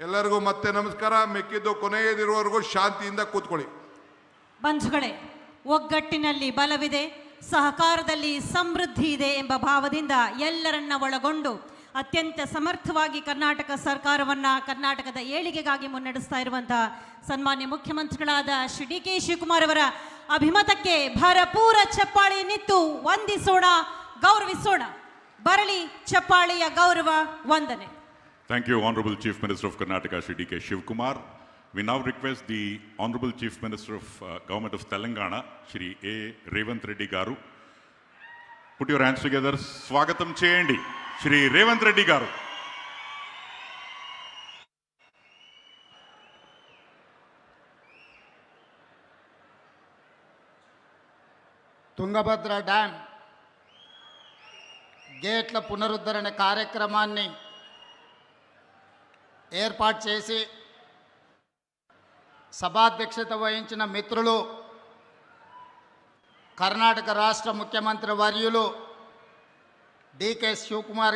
ಎಲ್ಲರಿಗೂ ಮತ್ತೆ ನಮಸ್ಕಾರ. ಮೆಕ್ಕಿದ್ದು ಕೊನೆಯದಿರುವವರೆಗೂ ಶಾಂತಿಯಿಂದ ಕೂತ್ಕೊಳ್ಳಿ. ಬಂಧುಗಳೇ, ಒಗ್ಗಟ್ಟಿನಲ್ಲಿ ಬಲವಿದೆ, ಸಹಕಾರದಲ್ಲಿ ಸಮೃದ್ಧಿ ಇದೆ ಎಂಬ ಭಾವದಿಂದ ಎಲ್ಲರನ್ನ ಒಳಗೊಂಡು ಅತ್ಯಂತ ಸಮರ್ಥವಾಗಿ ಕರ್ನಾಟಕ ಸರ್ಕಾರವನ್ನು ಕರ್ನಾಟಕದ ಏಳಿಗೆಗಾಗಿ ಮುನ್ನಡೆಸ್ತಾ ಇರುವಂತಹ ಸನ್ಮಾನ್ಯ ಮುಖ್ಯಮಂತ್ರಿಗಳಾದ ಶ್ರೀ ಡಿ ಕೆ ಶಿವಕುಮಾರ್ ಅವರ ಅಭಿಮತಕ್ಕೆ ಭರಪೂರ ಚಪ್ಪಾಳಿ ನಿತ್ತು ವಂದಿಸೋಣ, ಗೌರವಿಸೋಣ. ಬರಲಿ ಚಪ್ಪಾಳಿಯ ಗೌರವ ವಂದನೆ. Thank you, Honorable Chief Minister of Karnataka, Shri D.K. Shivkumar. We now request the Honorable Chief Minister of Government of Telangana, Shri A. Revanth Reddy Garu. Put your hands together. Swagatam cheyandi, Shri Revanth Reddy Garu. Tungabhadra dam గేట్ల పునరుద్ధరణ కార్యక్రమాన్ని ఏర్పాటు చేసి సభాధ్యక్షత వహించిన మిత్రులు, కర్ణాటక రాష్ట్ర ముఖ్యమంత్రి వర్యులు డి.కే. శివకుమార్ గారు